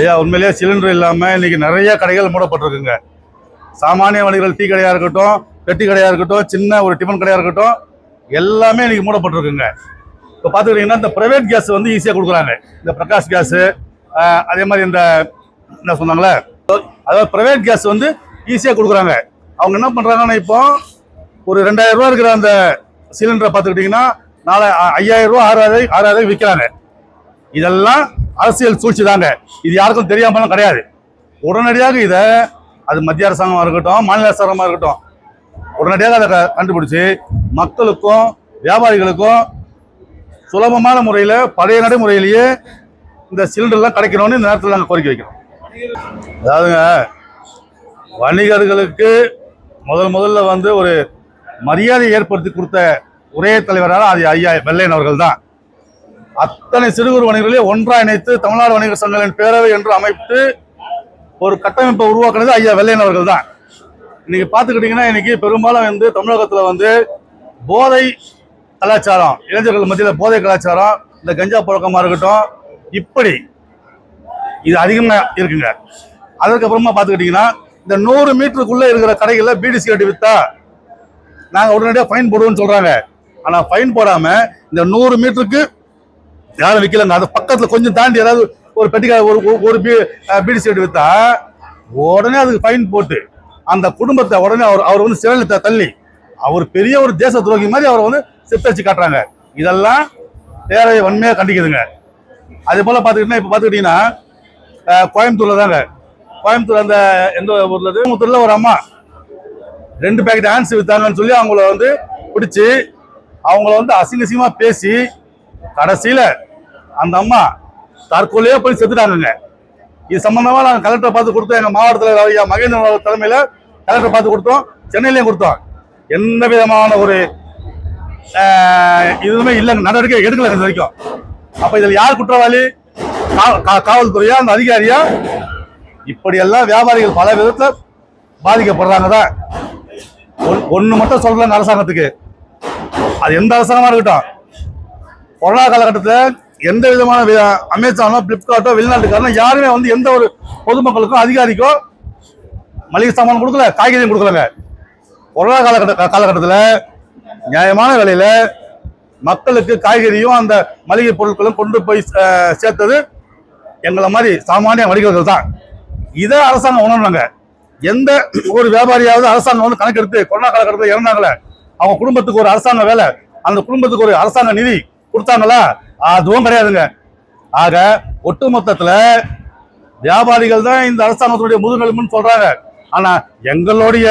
ஐயா, உண்மையிலேயே சிலிண்டர் இல்லாமல் இன்னைக்கு நிறைய கடைகள் மூடப்பட்டிருக்குங்க. சாமானிய வணிகர்கள் டீ கடையாக இருக்கட்டும், பெட்டி கடையாக இருக்கட்டும், சின்ன ஒரு டிஃபன் கடையாக இருக்கட்டும், எல்லாமே இன்னைக்கு மூடப்பட்டிருக்குங்க. இப்போ பார்த்துக்கிட்டிங்கன்னா இந்த ப்ரைவேட் கேஸ் வந்து ஈஸியாக கொடுக்குறாங்க. இந்த பிரகாஷ் கேஸு, அதே மாதிரி இந்த என்ன சொன்னாங்களே, அதாவது ப்ரைவேட் கேஸ் வந்து ஈஸியாக கொடுக்குறாங்க. அவங்க என்ன பண்ணுறாங்கன்னா, இப்போ ஒரு 2000 ரூபா இருக்கிற அந்த சிலிண்டரை பார்த்துக்கிட்டிங்கன்னா 5000 ரூபா 6000 விற்கிறாங்க. இதெல்லாம் அரசியல் சூழ்ச்சி தாங்க. இது யாருக்கும் தெரியாமலாம் கிடையாது. உடனடியாக இதை அது மத்திய அரசாங்கமாக இருக்கட்டும், மாநில அரசாங்கமாக இருக்கட்டும், உடனடியாக அதை கண்டுபிடிச்சி மக்களுக்கும் வியாபாரிகளுக்கும் சுலபமான முறையில் பழைய நடைமுறையிலேயே இந்த சிலிண்டர்லாம் கிடைக்கணும்னு இந்த நேரத்தில் நாங்கள் கோரிக்கை வைக்கிறோம். அதாவதுங்க, வணிகர்களுக்கு முதல்ல வந்து ஒரு மரியாதை ஏற்படுத்தி கொடுத்த ஒரே தலைவரான அது ஐயா வெள்ளையன் அவர்கள் தான். அத்தனை சிறு குறு வணிகர்களையும் ஒன்றாக இணைத்து தமிழ்நாடு வணிகர் சங்கங்களின் பேரவை என்று அமைத்து ஒரு கட்டமைப்பை உருவாக்குனது ஐயா வெள்ளையன் அவர்கள் தான். இன்னைக்கு பார்த்துக்கிட்டிங்கன்னா இன்னைக்கு பெரும்பாலும் வந்து தமிழகத்தில் வந்து போதை கலாச்சாரம், இளைஞர்கள் மத்தியில் போதை கலாச்சாரம், இந்த கஞ்சா புழக்கமாக இருக்கட்டும், இப்படி இது அதிகமாக இருக்குங்க. அதுக்கப்புறமா பார்த்துக்கிட்டிங்கன்னா இந்த 100 மீட்டருக்குள்ளே இருக்கிற கடைகளில் பீடி சிகரெட் விற்றா நாங்கள் உடனடியாக ஃபைன் போடுவோம்னு சொல்கிறாங்க. ஆனால் ஃபைன் போடாமல் இந்த 100 மீட்டருக்கு யாரும் விற்கலங்க. அது பக்கத்தில் கொஞ்சம் தாண்டி ஏதாவது ஒரு பெட்டிக்கார ஒரு பீடி சிகரெட் விற்றா உடனே அதுக்கு ஃபைன் போட்டு அந்த குடும்பத்தை உடனே அவர் வந்து சிறையில் தள்ளி அவர் பெரிய ஒரு தேச துரோகி மாதிரி அவரை வந்து சித்தரிச்சு காட்டுறாங்க. இதெல்லாம் பேரவை வன்மையாக கண்டிக்குதுங்க. அதே போல் பார்த்துக்கிட்டிங்கன்னா இப்போ பார்த்துக்கிட்டிங்கன்னா கோயம்புத்தூரில் தாங்க, கோயம்புத்தூர் அந்த எந்த ஊரில் கோயம்புத்தூரில் ஒரு அம்மா 2 பேக்கெட் ஆன்ஸ் விற்றாங்கன்னு சொல்லி அவங்கள வந்து பிடிச்சி அவங்கள வந்து அசிங்கமாக பேசி கடைசியில் அந்த அம்மா தற்கொலையே போய் செத்துட்டாங்க. இது சம்பந்தமாக நாங்கள் கலெக்டரை பார்த்து கொடுத்தோம். எங்கள் மாவட்டத்தில் ஐயா மகேந்திரன் தலைமையில் கலெக்டரை பார்த்து கொடுத்தோம், சென்னையிலையும் கொடுத்தோம். எந்த விதமான ஒரு இதுவுமே இல்லைங்க, நடவடிக்கை எடுக்கல இது வரைக்கும். அப்போ இதில் யார் குற்றவாளி? காவல்துறையா, அந்த அதிகாரியா? இப்படியெல்லாம் வியாபாரிகள் பல விதத்தில் பாதிக்கப்படுறாங்க தான். ஒன்று மட்டும் சொல்றாங்க அரசாங்கத்துக்கு, அது எந்த அரசாங்கமாக இருக்கட்டும், கொரோனா காலகட்டத்தில் எந்த விதமான அமேசானோ பிளிப்கார்ட்டோ வெளிநாட்டுக்காரனோ யாருமே வந்து எந்த ஒரு பொதுமக்களுக்கும் அதிகாரிக்கோ மளிகை சாமான் கொடுக்கல, காய்கறியும் கொடுக்கலங்க. கொரோனா காலகட்டத்தில் நியாயமான விலையில மக்களுக்கு காய்கறியும் அந்த மளிகை பொருட்களும் கொண்டு போய் சேர்த்தது எங்களை மாதிரி சாமானிய வணிகர்கள் தான். இதை அரசாங்கம் உணர்றாங்க. எந்த ஒரு வியாபாரியாவது அரசாங்கம் வந்து கணக்கெடுத்து கொரோனா காலகட்டத்தில் இறந்தாங்களே அவங்க குடும்பத்துக்கு ஒரு அரசாங்க வேலை, அந்த குடும்பத்துக்கு ஒரு அரசாங்க நிதி கொடுத்தாங்களா? அதுவும் கிடையாதுங்க. ஆக ஒட்டுமொத்தத்தில் வியாபாரிகள் தான் இந்த அரசாங்கத்தினுடைய முதுகெலும்புன்னு சொல்றாங்க. ஆனா எங்களுடைய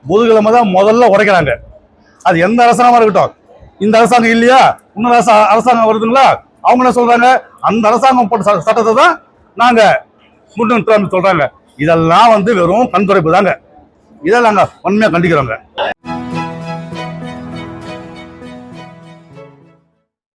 முதுகெலும்பை தான் முதல்ல உடைக்கிறாங்க. அது எந்த அரசாங்கமா இருக்கட்டும். இந்த அரசாங்கம் இல்லையா, இன்னொரு அரசாங்கம் வருதுங்களா, அவங்க என்ன சொல்றாங்க, அந்த அரசாங்கம் போட்ட சட்டத்தை தான் நாங்க முன்னிறுத்தோம்னு சொல்றாங்க. இதெல்லாம் வந்து வெறும் கண்துடைப்பு தாங்க. இதை நாங்க உண்மையா கண்டிக்கிறோங்க.